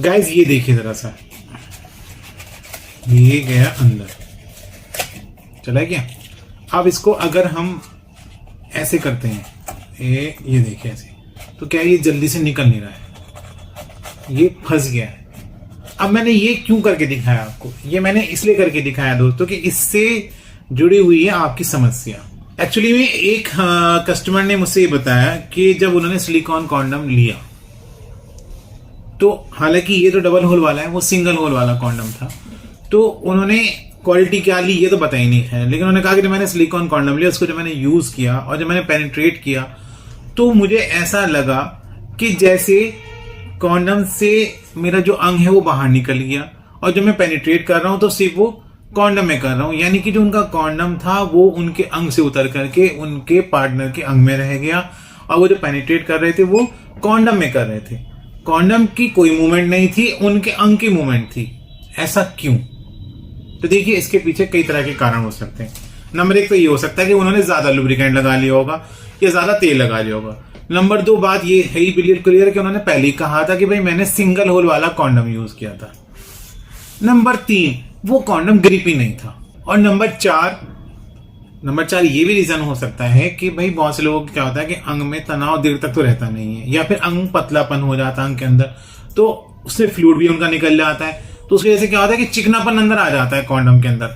Guys ये देखिए जरा सा, ये गया अंदर, चला क्या। अब इसको अगर हम ऐसे करते हैं, ये देखिए ऐसे, तो क्या ये जल्दी से निकल नहीं रहा है, ये फंस गया है। अब मैंने ये क्यों करके दिखाया आपको, ये मैंने इसलिए करके दिखाया दोस्तों कि इससे जुड़ी हुई है आपकी समस्या। एक्चुअली में एक कस्टमर ने मुझसे ये बताया कि जब उन्होंने सिलिकॉन कॉन्डम लिया, तो हालांकि ये तो डबल होल वाला है, वो सिंगल होल वाला कॉन्डम था, तो उन्होंने क्वालिटी क्या ली ये तो पता ही नहीं है, लेकिन उन्होंने कहा कि जब मैंने सिलिकॉन कॉन्डम लिया, उसको जब मैंने यूज किया और जब मैंने पेनिट्रेट किया, तो मुझे ऐसा लगा कि जैसे कॉन्डम से मेरा जो अंग है वो बाहर निकल गया, और जब मैं पेनिट्रेट कर रहा हूं तो सिर्फ वो कॉन्डम में कर रहा हूं, यानी कि जो उनका कॉन्डम था वो उनके अंग से उतर करके उनके पार्टनर के अंग में रह गया, और वो जो पेनिट्रेट कर रहे थे वो कॉन्डम में कर रहे थे। कॉन्डम की कोई मूवमेंट नहीं थी, उनके अंग की मूवमेंट थी। ऐसा क्यों? तो देखिए इसके पीछे कई तरह के कारण हो सकते हैं। नंबर 1 तो ये हो सकता है कि उन्होंने ज्यादा लुब्रिकेंट लगा लिया होगा या ज्यादा तेल लगा लिया होगा। नंबर 2 बात ये है ही बिल्कुल क्लियर कि उन्होंने पहले ही कहा था कि भाई मैंने सिंगल होल वाला कॉन्डम यूज किया था। नंबर 3 वो कॉन्डम ग्रिपी नहीं था। और नंबर 4 ये भी रीजन हो सकता है कि भाई बहुत से लोगों को क्या होता है कि अंग में तनाव देर तक तो रहता नहीं है, या फिर अंग पतलापन हो जाता है अंग के अंदर, तो उससे फ्लूइड भी उनका निकल जाता है, तो उसकी वजह से क्या होता है कि चिकनापन अंदर आ जाता है कॉन्डम के अंदर।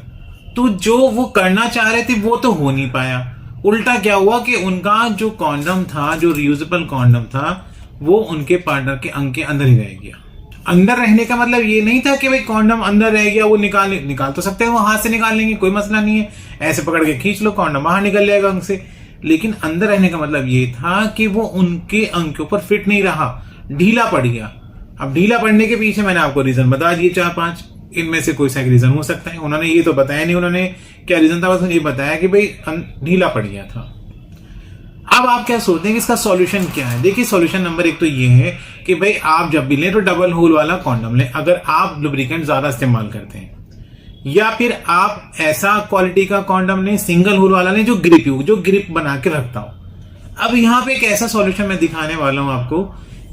तो जो वो करना चाह रहे थे वो तो हो नहीं पाया। उल्टा क्या हुआ कि उनका जो कॉन्डम था, जो रियूजेबल कॉन्डम था, वो उनके पार्टनर के अंग के अंदर ही रह गया। अंदर रहने का मतलब ये नहीं था कि भाई कॉन्डम अंदर रह गया, वो निकाल तो सकते हैं, वो हाथ से निकाल लेंगे, कोई मसला नहीं है, ऐसे पकड़ के खींच लो, कॉन्डम बाहर निकल जाएगा अंग से। लेकिन अंदर रहने का मतलब ये था कि वो उनके अंग के ऊपर फिट नहीं रहा, ढीला पड़ गया। अब ढीला पड़ने के पीछे मैंने आपको रीजन बता दिए 4-5, इनमें से कोई सा रीजन हो सकता है। उन्होंने ये तो बताया नहीं उन्होंने क्या रीजन था, बस ये बताया कि भाई ढीला पड़ गया था। अब आप क्या सोचते हैं कि इसका सॉल्यूशन क्या है? देखिए सॉल्यूशन नंबर 1 तो ये है कि भाई आप जब भी लें तो डबल होल वाला कॉन्डम लें, अगर आप लुब्रिकेंट ज्यादा इस्तेमाल करते हैं, या फिर आप ऐसा क्वालिटी का कॉन्डम लें, सिंगल होल वाला लें जो ग्रिप बना के रखता हो। अब यहाँ पे एक ऐसा सॉल्यूशन मैं दिखाने वाला हूं आपको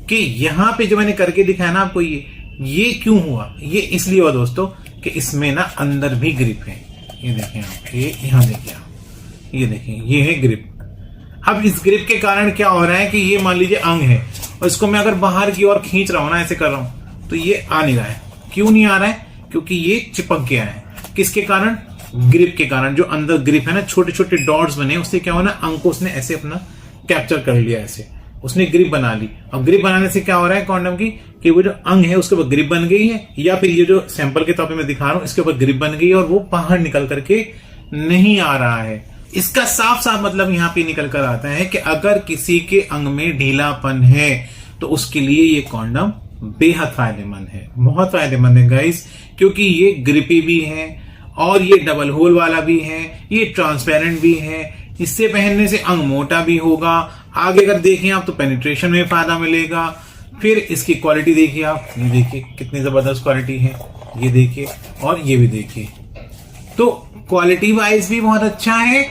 कि यहाँ पे जो मैंने करके दिखाया ना आपको, ये क्यों हुआ? ये इसलिए हुआ दोस्तों कि इसमें ना अंदर भी ग्रिप है। ये देखें आप, ये यहाँ देखिए आप, ये देखें, ये है ग्रिप। अब इस ग्रिप के कारण क्या हो रहा है कि ये मान लीजिए अंग है, और इसको मैं अगर बाहर की ओर खींच रहा हूं ना, ऐसे कर रहा हूं, तो ये आ नहीं रहा है। क्यों नहीं आ रहा है? क्योंकि ये चिपक गया है। किसके कारण? ग्रिप के कारण। जो अंदर ग्रिप है ना, छोटे छोटे डॉट्स बने, उससे क्या हुआ ना, अंग को उसने ऐसे अपना कैप्चर कर लिया, ऐसे उसने ग्रिप बना ली। और ग्रिप बनाने से क्या हो रहा है कॉन्डम की, कि वो जो अंग है उसके ऊपर ग्रिप बन गई है, या फिर ये जो सैंपल के तौर पे मैं दिखा रहा हूं इसके ऊपर ग्रिप बन गई है, और वो बाहर निकल करके नहीं आ रहा है। इसका साफ साफ मतलब यहां पे निकल कर आता है कि अगर किसी के अंग में ढीलापन है तो उसके लिए ये कॉन्डम बेहद फायदेमंद है, बहुत फायदेमंद है गाइस, क्योंकि ये ग्रिपी भी है और ये डबल होल वाला भी है, ये ट्रांसपेरेंट भी है। इससे पहनने से अंग मोटा भी होगा। आगे अगर देखें आप तो पेनिट्रेशन में फायदा मिलेगा। फिर इसकी क्वालिटी देखिए आप, ये देखिए कितनी जबरदस्त क्वालिटी है, ये देखिए, और ये भी देखिए। तो क्वालिटी वाइज भी बहुत अच्छा है,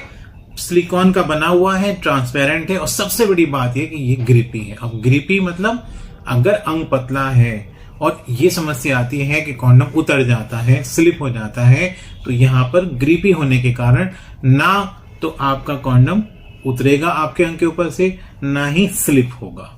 सिलिकॉन का बना हुआ है, ट्रांसपेरेंट है, और सबसे बड़ी बात यह कि ये ग्रिपी है। अब ग्रिपी मतलब अगर अंग पतला है और ये समस्या आती है कि कॉन्डम उतर जाता है, स्लिप हो जाता है, तो यहां पर ग्रिपी होने के कारण ना तो आपका कॉन्डम उतरेगा आपके अंग के ऊपर से, ना ही स्लिप होगा।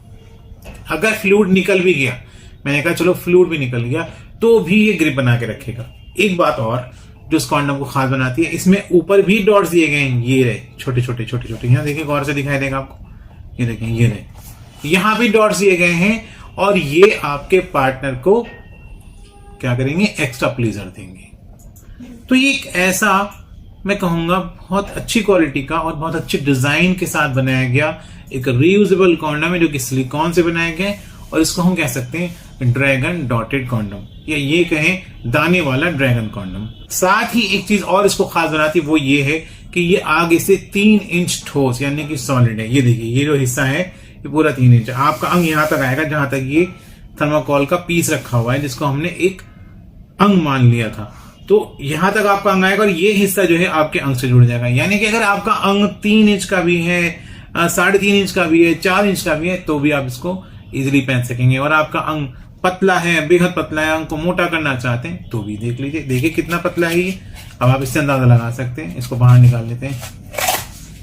अगर फ्लूइड निकल भी गया, मैंने कहा चलो फ्लूइड भी निकल गया, तो भी ये ग्रिप बना के रखेगा। एक बात और जो इस कॉन्डम को खास बनाती है, इसमें ऊपर भी डॉट्स दिए गए हैं, ये रहे छोटे छोटे छोटे छोटे, यहां देखिए, गौर से दिखाई देगा आपको, ये देखें, ये रहे, यहां भी डॉट्स दिए गए हैं, और ये आपके पार्टनर को क्या करेंगे, एक्स्ट्रा प्लेजर देंगे। तो ये एक ऐसा मैं कहूंगा बहुत अच्छी क्वालिटी का और बहुत अच्छे डिजाइन के साथ बनाया गया एक रीयूजेबल कॉन्डम है, जो कि सिलिकॉन से बनाया गया है, और इसको हम कह सकते हैं ड्रैगन डॉटेड कॉन्डम, या ये कहें दाने वाला ड्रैगन कॉन्डम। साथ ही एक चीज और इसको खास बनाती है, वो ये है कि ये आगे से 3 इंच ठोस यानी कि सॉलिड है। ये देखिए, ये जो हिस्सा है ये पूरा 3 इंच, आपका अंग यहां तक आएगा जहां तक ये थर्माकोल का पीस रखा हुआ है, जिसको हमने एक अंग मान लिया था। तो यहां तक आपका अंग आएगा, और ये हिस्सा जो है आपके अंग से जुड़ जाएगा। यानी कि अगर आपका अंग 3 इंच का भी है, 3.5 इंच का भी है, 4 इंच का भी है, तो भी आप इसको इजिली पहन सकेंगे। और आपका अंग पतला है, बेहद पतला है, अंग को मोटा करना चाहते हैं तो भी देख लीजिए। देखिए कितना पतला है ये। अब आप इससे अंदाजा लगा सकते हैं। इसको बाहर निकाल लेते हैं।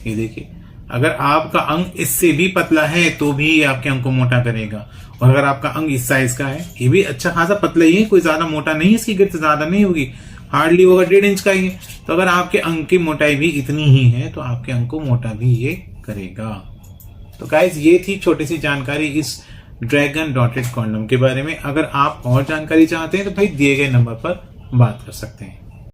ये देखिए, अगर आपका अंग इससे भी पतला है तो भी ये आपके अंग को मोटा करेगा। और अगर आपका अंग इस साइज का है, ये भी अच्छा खासा पतला ही है, कोई ज्यादा मोटा नहीं है, इसकी गिरफ्त ज्यादा नहीं होगी, हार्डली होगा 1.5 इंच का ही है। तो अगर आपके अंग की मोटाई भी इतनी ही है तो आपके अंग को मोटा भी ये करेगा। तो गाइस, ये थी छोटी सी जानकारी इस ड्रैगन डॉटेड कॉन्डोम के बारे में। अगर आप और जानकारी चाहते हैं तो भाई दिए गए नंबर पर बात कर सकते हैं।